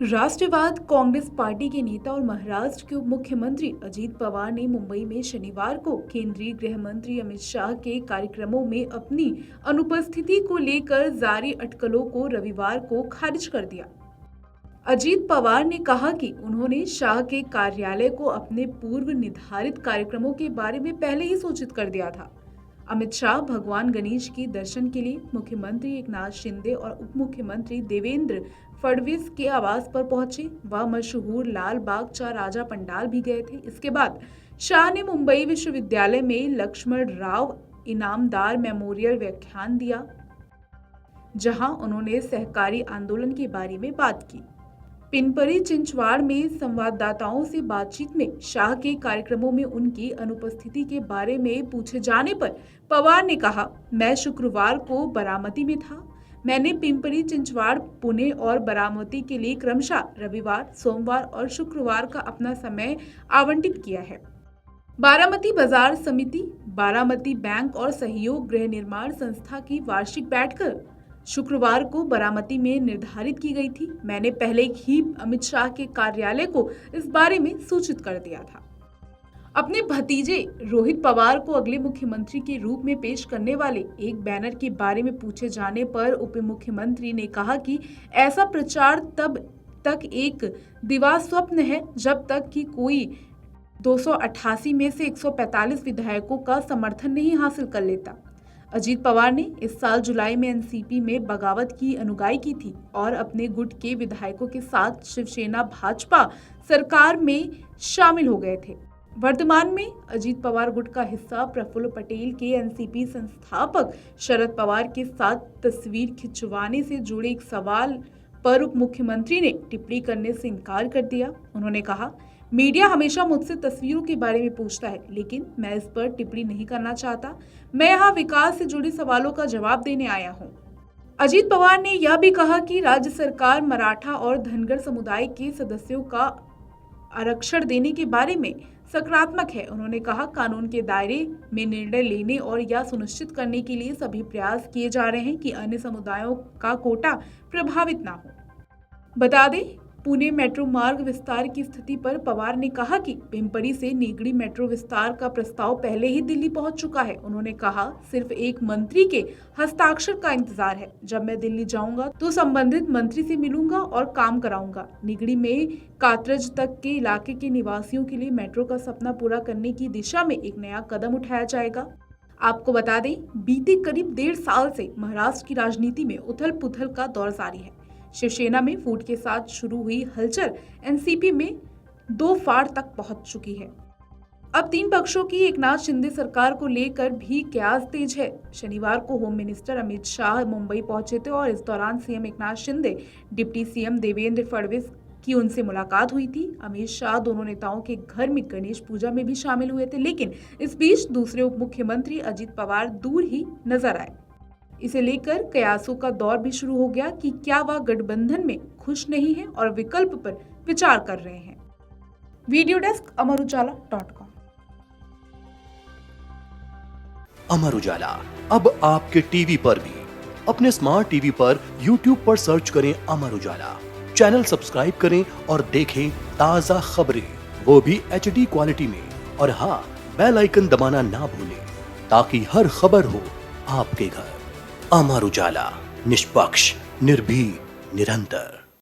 राष्ट्रवाद कांग्रेस पार्टी के नेता और महाराष्ट्र के उप मुख्यमंत्री अजीत पवार ने मुंबई में शनिवार को केंद्रीय गृह मंत्री अमित शाह के कार्यक्रमों में अपनी अनुपस्थिति को लेकर जारी अटकलों को रविवार को खारिज कर दिया। अजीत पवार ने कहा कि उन्होंने शाह के कार्यालय को अपने पूर्व निर्धारित कार्यक्रमों के बारे में पहले ही सूचित कर दिया था। अमित शाह भगवान गणेश के दर्शन के लिए मुख्यमंत्री एकनाथ शिंदे और उप मुख्यमंत्री देवेंद्र फडणवीस के आवास पर पहुंचे। वह मशहूर लाल बाग चा राजा पंडाल भी गए थे। इसके बाद शाह ने मुंबई विश्वविद्यालय में लक्ष्मण राव इनामदार मेमोरियल व्याख्यान दिया, जहां उन्होंने सहकारी आंदोलन के बारे में बात की। पिनपरी चिंचवाड़ में संवाददाताओं से बातचीत में शाह के कार्यक्रमों में उनकी अनुपस्थिति के बारे में पूछे जाने पर पवार ने कहा, मैं शुक्रवार को बारामती में था। मैंने पिंपरी चिंचवाड़, पुणे और बारामती के लिए क्रमशः रविवार, सोमवार और शुक्रवार का अपना समय आवंटित किया है। बारामती बाजार समिति, बारामती बैंक और सहयोग गृह निर्माण संस्था की वार्षिक बैठक शुक्रवार को बारामती में निर्धारित की गई थी। मैंने पहले ही अमित शाह के कार्यालय को इस बारे में सूचित कर दिया था। अपने भतीजे रोहित पवार को अगले मुख्यमंत्री के रूप में पेश करने वाले एक बैनर के बारे में पूछे जाने पर उप मुख्यमंत्री ने कहा कि ऐसा प्रचार तब तक एक दिवा स्वप्न है जब तक कि कोई 288 में से 145 विधायकों का समर्थन नहीं हासिल कर लेता। अजीत पवार ने इस साल जुलाई में एनसीपी में बगावत की अनुगाई की थी और अपने गुट के विधायकों के साथ शिवसेना भाजपा सरकार में शामिल हो गए थे। वर्तमान में अजीत पवार गुट का हिस्सा प्रफुल्ल पटेल के एनसीपी संस्थापक शरद पवार के साथ तस्वीर खिंचवाने से जुड़े एक सवाल पर उप मुख्यमंत्री ने टिप्पणी करने से इनकार कर दिया। उन्होंने कहा, मीडिया हमेशा मुझसे तस्वीरों के बारे में पूछता है, लेकिन मैं इस पर टिप्पणी नहीं करना चाहता। मैं यहाँ विकास से जुड़े सवालों का जवाब देने आया हूँ। अजीत पवार ने यह भी कहा कि राज्य सरकार मराठा और धनगर समुदाय के सदस्यों का आरक्षण देने के बारे में सकारात्मक है। उन्होंने कहा, कानून के दायरे में निर्णय लेने और यह सुनिश्चित करने के लिए सभी प्रयास किए जा रहे हैं कि अन्य समुदायों का कोटा प्रभावित न हो। बता दें, पुणे मेट्रो मार्ग विस्तार की स्थिति पर पवार ने कहा कि पिंपरी से नीगड़ी मेट्रो विस्तार का प्रस्ताव पहले ही दिल्ली पहुंच चुका है। उन्होंने कहा, सिर्फ एक मंत्री के हस्ताक्षर का इंतजार है। जब मैं दिल्ली जाऊंगा तो संबंधित मंत्री से मिलूंगा और काम कराऊंगा। नीगड़ी में कात्रज तक के इलाके के निवासियों के लिए मेट्रो का सपना पूरा करने की दिशा में एक नया कदम उठाया जाएगा। आपको बता दें, बीते करीब 1.5 साल से महाराष्ट्र की राजनीति में उथल पुथल का दौर जारी है। शिवसेना में फूट के साथ शुरू हुई हलचल एनसीपी में 2 फाड़ तक पहुंच चुकी है। अब 3 पक्षों की एकनाथ शिंदे सरकार को लेकर भी कयास तेज है। शनिवार को होम मिनिस्टर अमित शाह मुंबई पहुंचे थे और इस दौरान CM Eknath Shinde, deputy CM Devendra Fadnavis की उनसे मुलाकात हुई थी। अमित शाह दोनों नेताओं के घर में गणेश पूजा में भी शामिल हुए थे, लेकिन इस बीच दूसरे उप मुख्यमंत्री अजीत पवार दूर ही नजर आए। इसे लेकर कयासों का दौर भी शुरू हो गया कि क्या वह गठबंधन में खुश नहीं है और विकल्प पर विचार कर रहे हैं। Video desk amarujala.com। Amar Ujala अब आपके टीवी पर भी। अपने स्मार्ट टीवी पर YouTube पर सर्च करें अमर उजाला, चैनल सब्सक्राइब करें और देखें ताजा खबरें, वो भी HD क्वालिटी में। और हाँ, बेल आइकन दबाना ना भूलें ताकि हर खबर हो आपके घर। अमर उजाला, निष्पक्ष, निर्भीक, निरंतर।